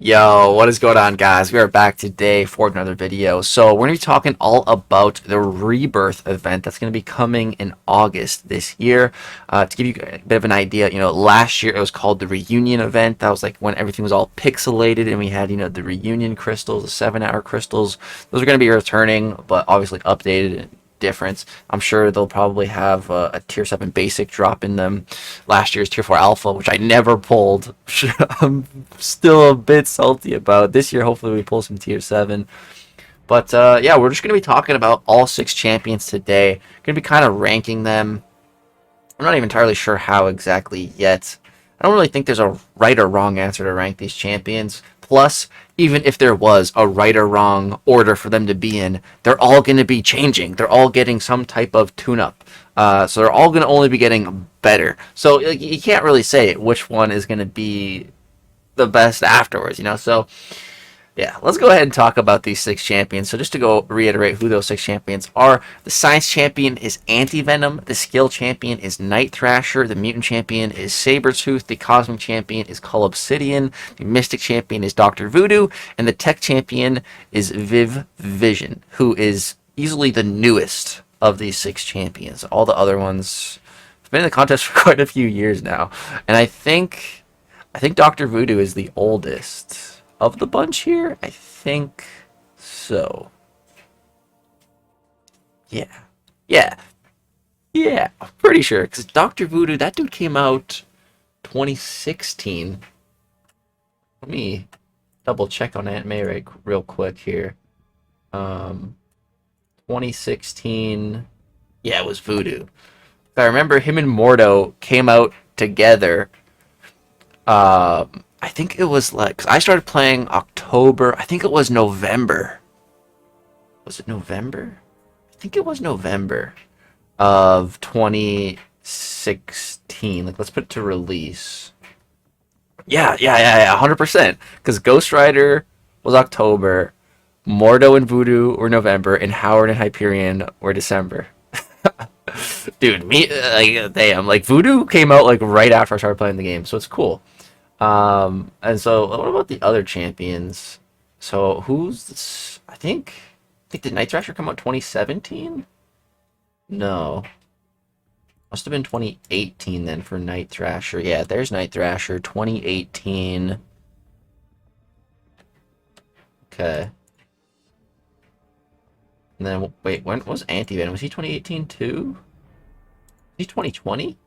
Yo, what is going on, guys? We are back today for another video. So we're going to be talking all about the Rebirth event that's going to be coming in August this year. To give you a bit of an idea, last year it was called the Reunion event. That was like when everything was all pixelated and we had, the Reunion crystals, the 7-hour crystals. Those are going to be returning, but obviously updated difference. I'm sure they'll probably have a tier 7 basic drop in them. Last year's tier 4 alpha, which I never pulled. I'm still a bit salty about. This year, hopefully we pull some tier 7. But yeah, we're just going to be talking about all 6 champions today. Going to be kind of ranking them. I'm not even entirely sure how exactly yet. I don't really think there's a right or wrong answer to rank these champions. Plus, even if there was a right or wrong order for them to be in, they're all going to be changing. They're all getting some type of tune-up. So they're all going to only be getting better. So you can't really say which one is going to be the best afterwards, So yeah, let's go ahead and talk about these 6 champions. So just to go reiterate who those 6 champions are, the Science Champion is Anti-Venom, the Skill Champion is Night Thrasher, the Mutant Champion is Sabretooth, the Cosmic Champion is Cull Obsidian, the Mystic Champion is Dr. Voodoo, and the Tech Champion is Viv Vision, who is easily the newest of these 6 champions. All the other ones have been in the contest for quite a few years now, and I think Dr. Voodoo is the oldest of the bunch here. I think so. Yeah, I'm pretty sure, because Dr. Voodoo, that dude came out 2016. Let me double check on Aunt May real quick here. 2016, yeah, it was Voodoo. I remember him and Mordo came out together. I think it was like, 'cause I started playing October. I think it was November. Was it November? I think it was November of 2016. Like, let's put it to release. Yeah, 100%. Because Ghost Rider was October, Mordo and Voodoo were November, and Howard and Hyperion were December. Dude, damn, like Voodoo came out like right after I started playing the game, so it's cool. And so what about the other champions? So who's this? I think did Night Thrasher come out 2017? No. Must have been 2018 then for Night Thrasher. Yeah, there's Night Thrasher 2018. Okay. And then wait, when was Anti-Venom? Was he 2018 too? Was he 2020?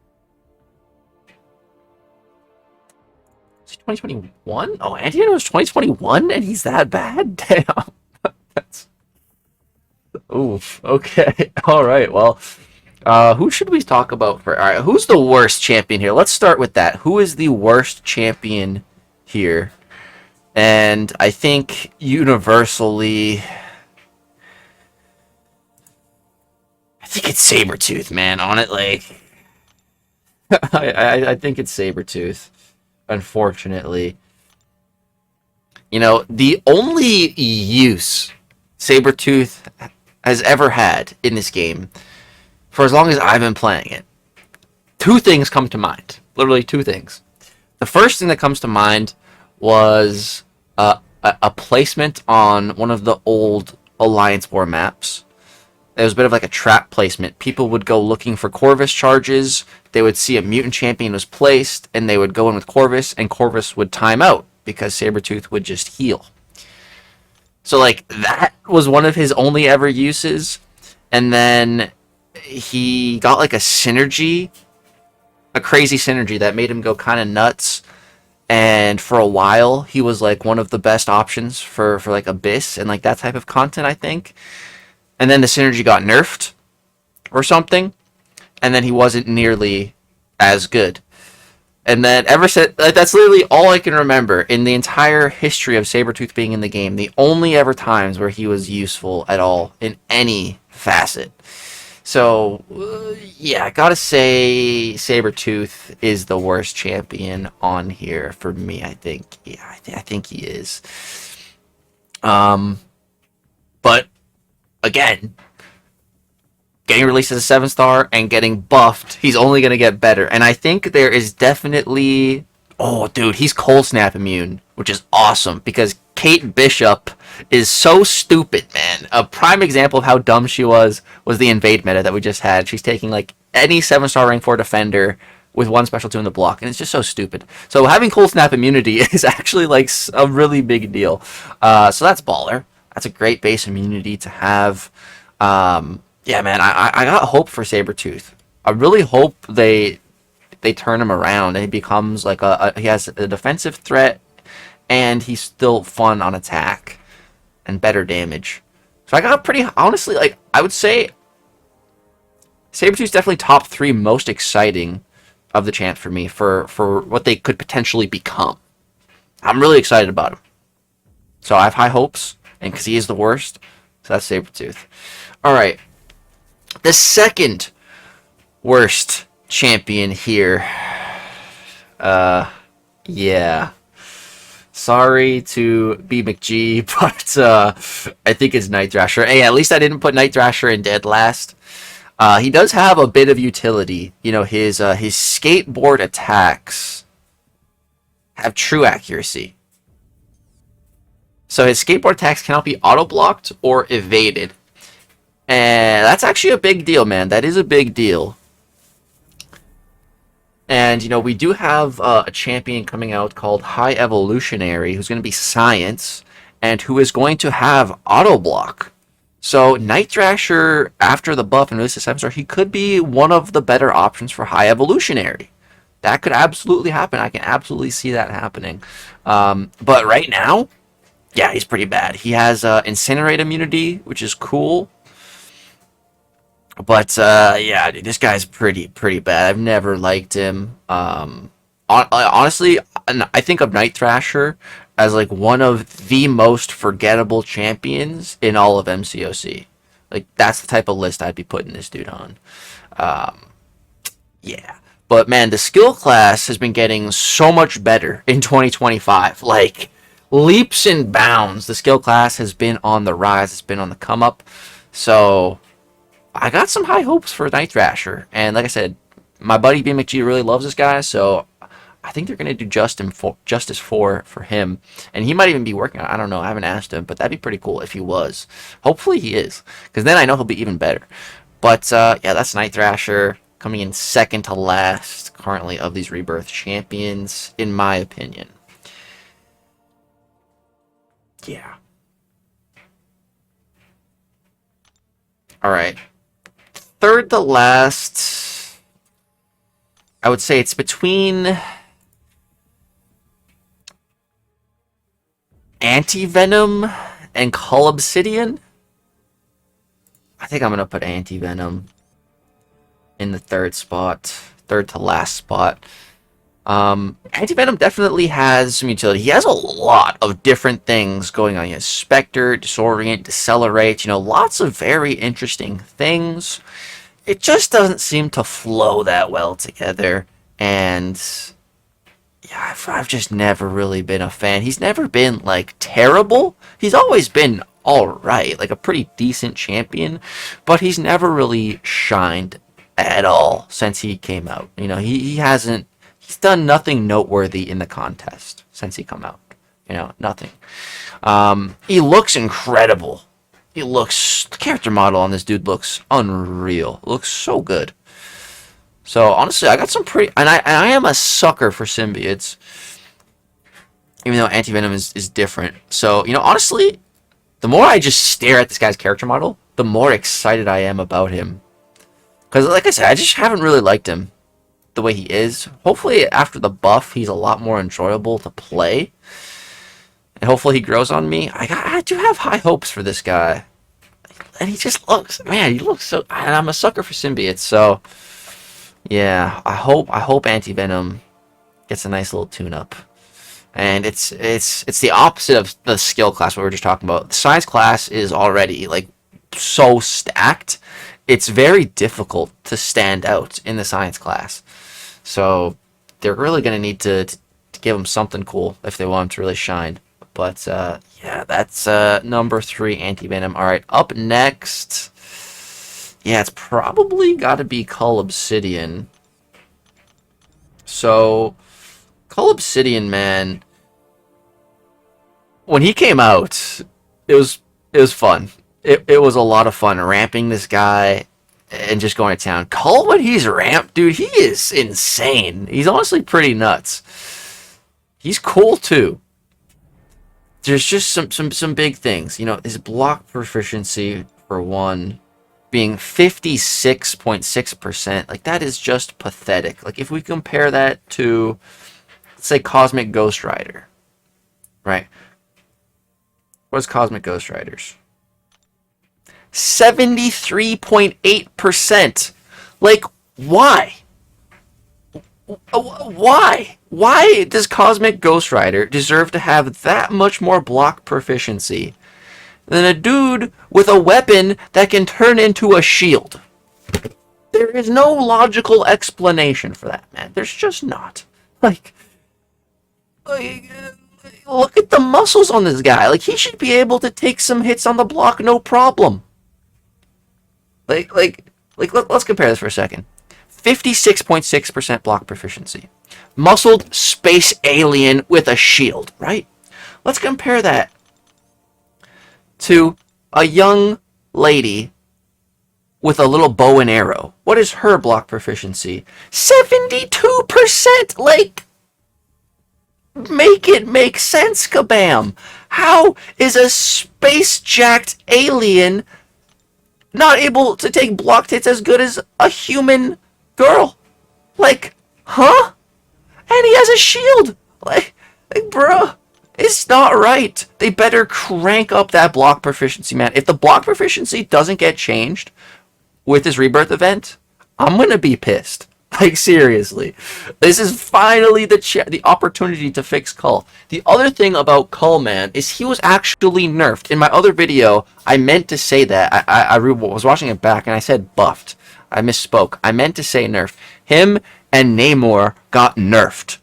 2021? Oh, Anti-Venom was 2021 and he's that bad? Damn. That's... Oof. Okay. Alright, well. Who should we talk about for... Alright, who's the worst champion here? Let's start with that. Who is the worst champion here? And I think universally... I think it's Sabretooth, man. On it, like... I think it's Sabretooth. Unfortunately, the only use Sabretooth has ever had in this game, for as long as I've been playing it, 2 things come to mind. Literally 2 things. The first thing that comes to mind was a placement on one of the old Alliance War maps. It was a bit of like a trap placement. People would go looking for Corvus charges. They would see a mutant champion was placed, and they would go in with Corvus, and Corvus would time out because Sabretooth would just heal. So, like, that was one of his only ever uses. And then he got, like, a synergy, a crazy synergy that made him go kind of nuts. And for a while, he was, like, one of the best options for like, Abyss and, like, that type of content, I think. And then the synergy got nerfed or something, and then he wasn't nearly as good. And then ever since, that's literally all I can remember in the entire history of Sabretooth being in the game. The only ever times where he was useful at all in any facet. So, yeah, I gotta say Sabretooth is the worst champion on here for me, I think. Yeah, I think he is. But again, getting released as a 7-star and getting buffed, he's only going to get better. And I think there is definitely... Oh, dude, he's Cold Snap immune. which is awesome because Kate Bishop is so stupid, man. A prime example of how dumb she was the invade meta that we just had. She's taking like any 7-star rank 4 defender with one special 2 in the block, and it's just so stupid. So having cold snap immunity is actually like a really big deal. So that's baller. That's a great base immunity to have. Yeah, man, I got hope for Sabretooth. I really hope they turn him around and he becomes like he has a defensive threat and he's still fun on attack and better damage. So I got pretty, honestly, like, I would say Sabretooth's definitely top 3 most exciting of the champs for me for what they could potentially become. I'm really excited about him. So I have high hopes, and because he is the worst, so that's Sabretooth. Alright. The second worst champion here. Yeah. Sorry to BMcG, but I think it's Night Thrasher. Hey, at least I didn't put Night Thrasher in dead last. He does have a bit of utility. You know, his skateboard attacks have true accuracy. So his skateboard attacks cannot be auto-blocked or evaded. And that's actually a big deal, man. That is a big deal. And, you know, we do have a champion coming out called High Evolutionary, who's going to be Science, and who is going to have auto-block. So Night Thrasher, after the buff and release of 7-star, he could be one of the better options for High Evolutionary. That could absolutely happen. I can absolutely see that happening. But right now, yeah, he's pretty bad. He has Incinerate immunity, which is cool. But yeah, dude, this guy's pretty bad. I've never liked him. Honestly, I think of Night Thrasher as like one of the most forgettable champions in all of MCOC. Like that's the type of list I'd be putting this dude on. Yeah. But man, the skill class has been getting so much better in 2025. Like leaps and bounds. The skill class has been on the rise. It's been on the come up. So I got some high hopes for Night Thrasher. And like I said, my buddy BMcG really loves this guy, so I think they're going to do justice for him. And he might even be working on it. I don't know. I haven't asked him, but that'd be pretty cool if he was. Hopefully he is, because then I know he'll be even better. But yeah, that's Night Thrasher coming in second to last currently of these Rebirth champions, in my opinion. Yeah. Alright. Third to last, I would say it's between Anti-Venom and Cull Obsidian. I think I'm going to put Anti-Venom in the third to last spot. Anti-Venom definitely has some utility. He has a lot of different things going on. He has Spectre, Disorient, Decelerate, you know, lots of very interesting things. It just doesn't seem to flow that well together, and yeah, I've just never really been a fan. He's never been, like, terrible. He's always been alright, like a pretty decent champion, but he's never really shined at all since he came out. You know, he's done nothing noteworthy in the contest since he come out. You know, nothing. He looks incredible. The character model on this dude looks unreal. It looks so good. So honestly, I got some pretty, and I am a sucker for symbiotes, even though Anti-Venom is different. So, you know, honestly, the more I just stare at this guy's character model, the more excited I am about him. Because, like I said, I just haven't really liked him the way he is. Hopefully, after the buff, he's a lot more enjoyable to play. And hopefully he grows on me. I do have high hopes for this guy. And he just looks, man, he looks so, and I'm a sucker for symbiotes, so yeah, I hope Anti-Venom gets a nice little tune-up. And it's the opposite of the skill class we were just talking about. The science class is already, like, so stacked. It's very difficult to stand out in the science class. So they're really going to need to give him something cool if they want him to really shine. But yeah, that's number 3, Anti-Venom. All right, up next, yeah, it's probably got to be Cull Obsidian. So Cull Obsidian, man, when he came out, it was it was fun. It was a lot of fun ramping this guy and just going to town. Cull, when he's ramped, dude, he is insane. He's honestly pretty nuts. He's cool too. There's just some big things. You know, his block proficiency for one being 56.6%. Like, that is just pathetic. Like, if we compare that to, let's say, Cosmic Ghost Rider, right? What's Cosmic Ghost Riders? 73.8%. Like, why? Why? Why does Cosmic Ghost Rider deserve to have that much more block proficiency than a dude with a weapon that can turn into a shield? There is no logical explanation for that, man. There's just not. Like look at the muscles on this guy. Like, he should be able to take some hits on the block, no problem. Let's compare this for a second. 56.6% block proficiency. Muscled space alien with a shield, right? Let's compare that to a young lady with a little bow and arrow. What is her block proficiency? 72%! Like, make it make sense, kabam! How is a space-jacked alien not able to take block hits as good as a human girl? Like, huh? And he has a shield! Like bruh, it's not right. They better crank up that block proficiency, man. If the block proficiency doesn't get changed with this Rebirth event, I'm gonna be pissed. Like, seriously. This is finally the opportunity to fix Cull. The other thing about Cull, man, is he was actually nerfed. In my other video, I meant to say that. I was watching it back, and I said buffed. I misspoke. I meant to say nerfed. Him and Namor got nerfed.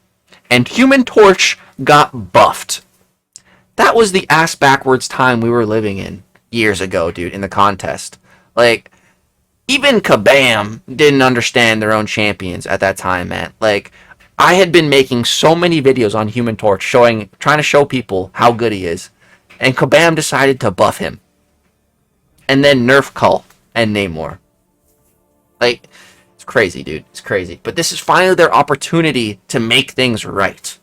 And Human Torch got buffed. That was the ass backwards time we were living in years ago, dude, in the contest. Like, even Kabam didn't understand their own champions at that time, man. Like, I had been making so many videos on Human Torch trying to show people how good he is. And Kabam decided to buff him. And then nerf Cull and Namor. Like, it's crazy, dude. It's crazy. But this is finally their opportunity to make things right.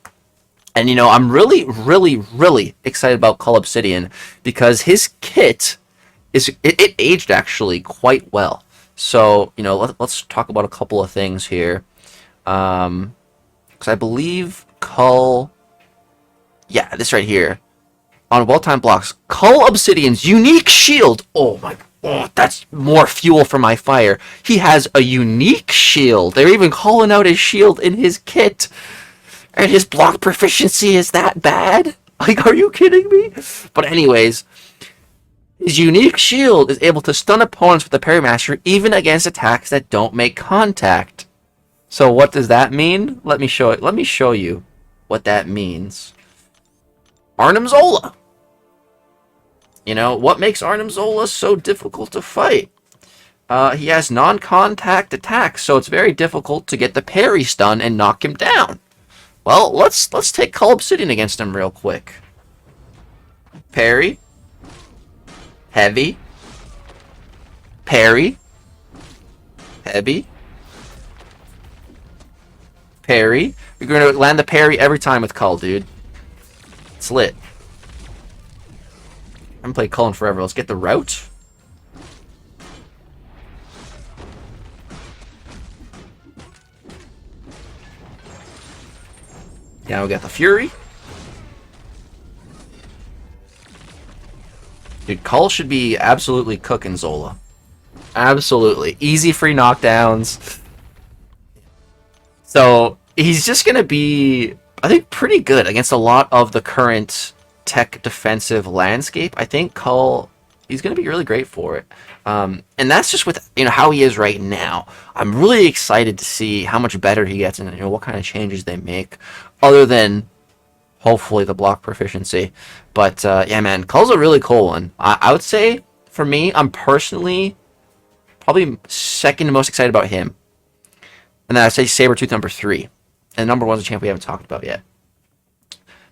And, you know, I'm really, really, really excited about Cull Obsidian because his kit it aged actually quite well. So, you know, let's talk about a couple of things here. Because I believe Cull, yeah, this right here, on well-timed blocks, Cull Obsidian's unique shield. Oh my, that's more fuel for my fire. He has a unique shield. They're even calling out his shield in his kit. And his block proficiency is that bad? Like, are you kidding me? But anyways, his unique shield is able to stun opponents with the Parry Master even against attacks that don't make contact. So what does that mean? Let me show it. Let me show you what that means. Arnim Zola. You know, what makes Arnim Zola so difficult to fight? He has non-contact attacks, so it's very difficult to get the parry stun and knock him down. Well, let's take Cull Obsidian against him real quick. Parry. Heavy. Parry. Heavy. Parry. You're going to land the parry every time with Cull, dude. It's lit. I haven't played Cull in forever. Let's get the route. Now we got the Fury. Dude, Cull should be absolutely cooking Zola. Absolutely. Easy free knockdowns. So, he's just going to be, I think, pretty good against a lot of the current tech defensive landscape. I think Cull, he's going to be really great for it. And that's just with, you know, how he is right now. I'm really excited to see how much better he gets and, you know, what kind of changes they make, other than hopefully the block proficiency. But yeah, man, Cull's a really cool one. I would say, for me, I'm personally probably second most excited about him. And then I'd say Sabretooth number 3. And number 1's a champ we haven't talked about yet.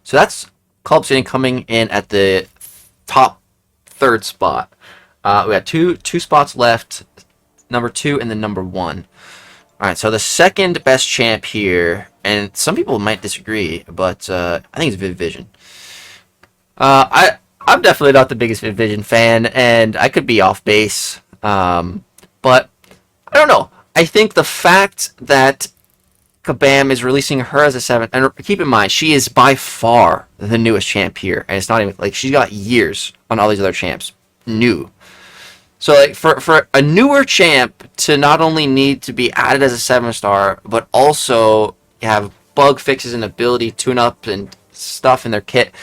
So that's Club Sitting coming in at the top third spot. We got two spots left, number 2 and then number 1. All right, so the second best champ here, and some people might disagree, but I think it's Viv Vision. I'm definitely not the biggest Viv Vision fan, and I could be off base, but I don't know. I think the fact that Kabam is releasing her as a 7, and keep in mind, she is by far the newest champ here, and it's not even like she's got years on all these other champs, new. So like for a newer champ to not only need to be added as a 7-star, but also have bug fixes and ability tune up and stuff in their kit,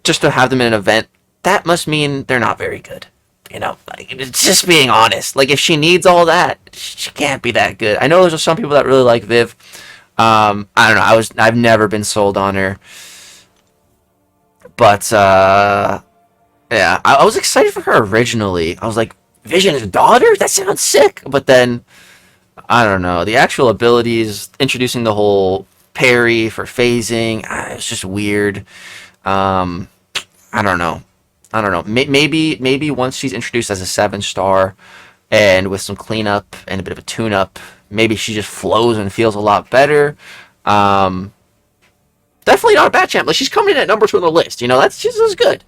just to have them in an event, that must mean they're not very good. You know, like, it's just being honest. Like, if she needs all that, she can't be that good. I know there's some people that really like Viv. I don't know. I've never been sold on her, but yeah, I was excited for her originally. I was like, Vision's daughter? That sounds sick. But then, I don't know. The actual abilities, introducing the whole parry for phasing, it's just weird. I don't know. Maybe once she's introduced as a 7-star and with some cleanup and a bit of a tune-up, maybe she just flows and feels a lot better. Definitely not a bad champ. Like, she's coming in at number 2 on the list. You know, she's good.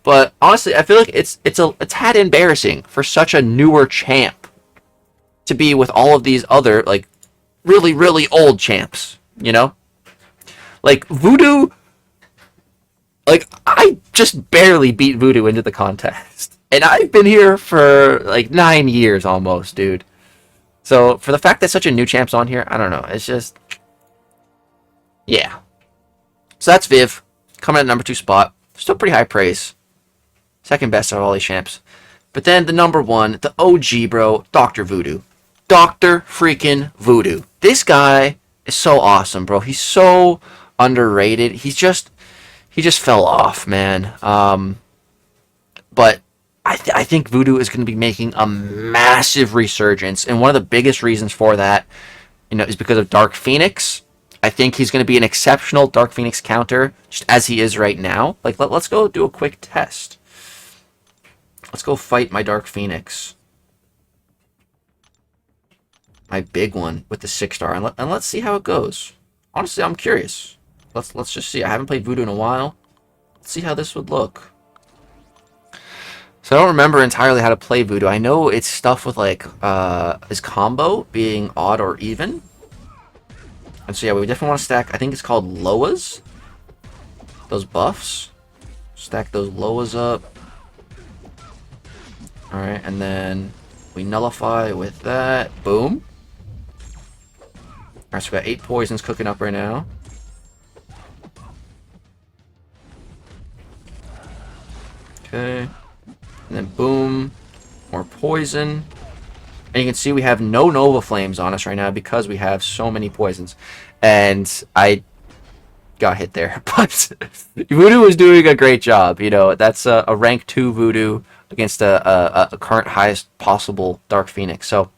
But honestly, I feel like it's a tad embarrassing for such a newer champ to be with all of these other like really, really old champs. You know, like Voodoo. Like, I just barely beat Voodoo into the contest. And I've been here for, like, 9 years almost, dude. So, for the fact that such a new champ's on here, I don't know. It's just... yeah. So, that's Viv. Coming at number 2 spot. Still pretty high praise. Second best out of all these champs. But then the number 1, the OG, bro, Dr. Voodoo. Dr. freaking Voodoo. This guy is so awesome, bro. He's so underrated. He just fell off, man. But I think Voodoo is going to be making a massive resurgence, and one of the biggest reasons for that, you know, is because of Dark Phoenix. I think he's going to be an exceptional Dark Phoenix counter, just as he is right now. Like, let's go do a quick test. Let's go fight my Dark Phoenix, my big one with the 6-star, and let's see how it goes. Honestly, I'm curious. Let's just see. I haven't played Voodoo in a while. Let's see how this would look. So I don't remember entirely how to play Voodoo. I know it's stuff with like his combo being odd or even. And so yeah, we definitely want to stack. I think it's called Loas. Those buffs. Stack those Loas up. All right, and then we nullify with that. Boom. All right, so we got 8 poisons cooking up right now. Okay, and then boom, more poison. And you can see we have no Nova Flames on us right now because we have so many poisons. And I got hit there, but Voodoo was doing a great job. You know, that's a rank 2 Voodoo against a current highest possible Dark Phoenix. So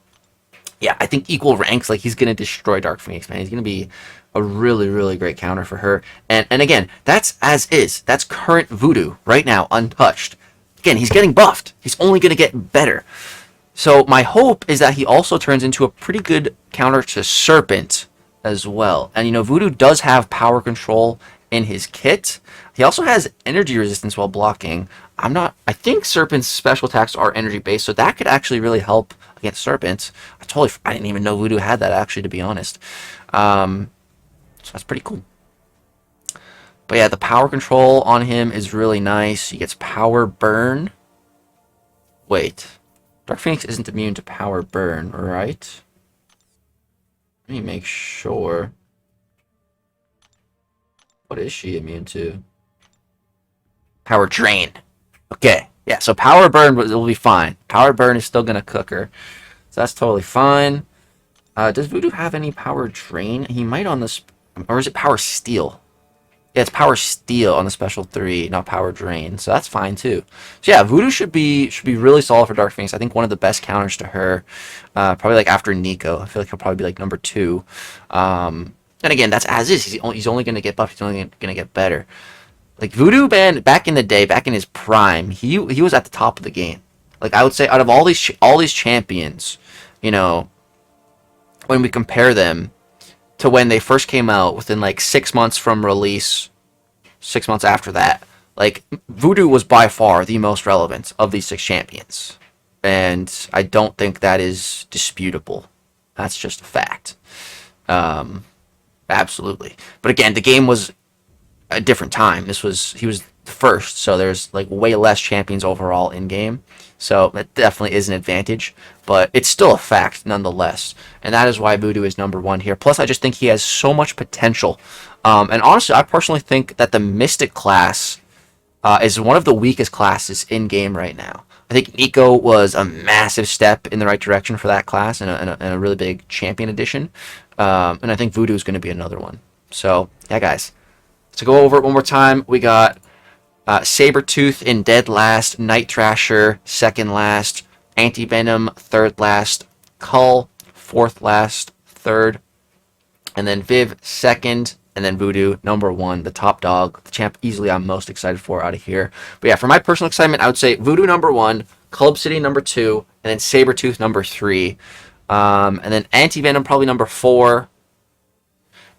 yeah, I think equal ranks, like, he's going to destroy Dark Phoenix, man. He's going to be a really, really great counter for her. And again, that's as is. That's current Voodoo right now, untouched. Again, he's getting buffed. He's only going to get better. So my hope is that he also turns into a pretty good counter to Serpent as well. And, you know, Voodoo does have power control in his kit. He also has energy resistance while blocking. I think Serpent's special attacks are energy based, so that could actually really help against Serpent. I didn't even know Voodoo had that, actually, to be honest. So that's pretty cool. But yeah, the power control on him is really nice. He gets power burn. Wait. Dark Phoenix isn't immune to power burn, right? Let me make sure. What is she immune to? Power drain. Okay. Yeah, so power burn will be fine. Power burn is still going to cook her. So that's totally fine. Does Voodoo have any power drain? He might on this... Or is it power steal? Yeah, it's power steal on the special 3, not power drain. So that's fine too. So yeah, Voodoo should be really solid for Dark Phoenix. I think one of the best counters to her, probably like after Nico. I feel like he'll probably be like number 2. And And again, that's as is. He's only going to get buffed. He's only going to get better. Like Voodoo, man, back in the day, back in his prime, he was at the top of the game. Like I would say, out of all these champions, you know, when we compare them to when they first came out, within like 6 months from release, 6 months after that, like Voodoo was by far the most relevant of these 6 champions, and I don't think that is disputable. That's just a fact. Absolutely. But again, the game was a different time. He was the first, so there's like way less champions overall in game. So that definitely is an advantage, but it's still a fact nonetheless. And that is why Voodoo is number 1 here. Plus, I just think he has so much potential. And honestly, I personally think that the Mystic class is one of the weakest classes in game right now. I think Nico was a massive step in the right direction for that class, and a really big champion addition. And I think Voodoo is going to be another one. So, yeah, guys. To go over it one more time, we got Sabretooth in dead last, Night Thrasher second last, Anti-Venom third last, Cull fourth last, third, and then Viv second, and then Voodoo number 1, the top dog, the champ easily I'm most excited for out of here. But yeah, for my personal excitement, I would say Voodoo number 1, Club City number 2, and then Sabretooth number 3, and then Anti-Venom probably number 4,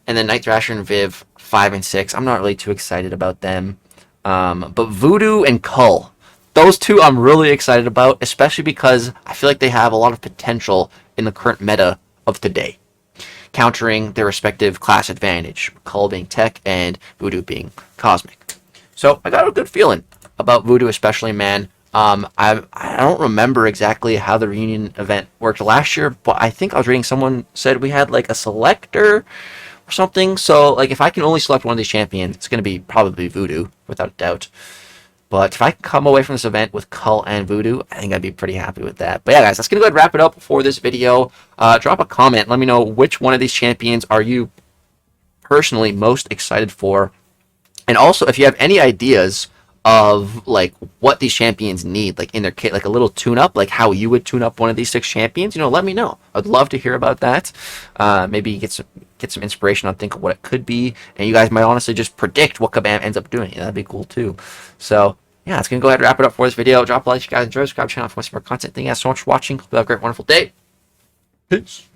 and then Night Thrasher and Viv 5 and 6. I'm not really too excited about them. But Voodoo and Cull, those two I'm really excited about, especially because I feel like they have a lot of potential in the current meta of today, countering their respective class advantage, Cull being tech and Voodoo being cosmic. So I got a good feeling about Voodoo, especially, man. I don't remember exactly how the reunion event worked last year, but I think I was reading someone said we had like a selector or something. So like if I can only select one of these champions, it's going to be probably Voodoo without a doubt. But if I can come away from this event with Cull and Voodoo, I think I'd be pretty happy with that. But yeah, guys, that's going to go ahead and wrap it up for this video. Drop a comment. Let me know which one of these champions are you personally most excited for. And also, if you have any ideas of like what these champions need, like in their kit, like a little tune-up, like how you would tune up one of these 6 champions, you know, let me know. I'd love to hear about that. Maybe get some inspiration on think of what it could be, and you guys might honestly just predict what Kabam ends up doing. That'd be cool too. So yeah, that's gonna go ahead and wrap it up for this video. Drop a like if you guys enjoyed, subscribe to the channel for more content. Thank you guys so much for watching. Hope you have a great, wonderful day. Peace.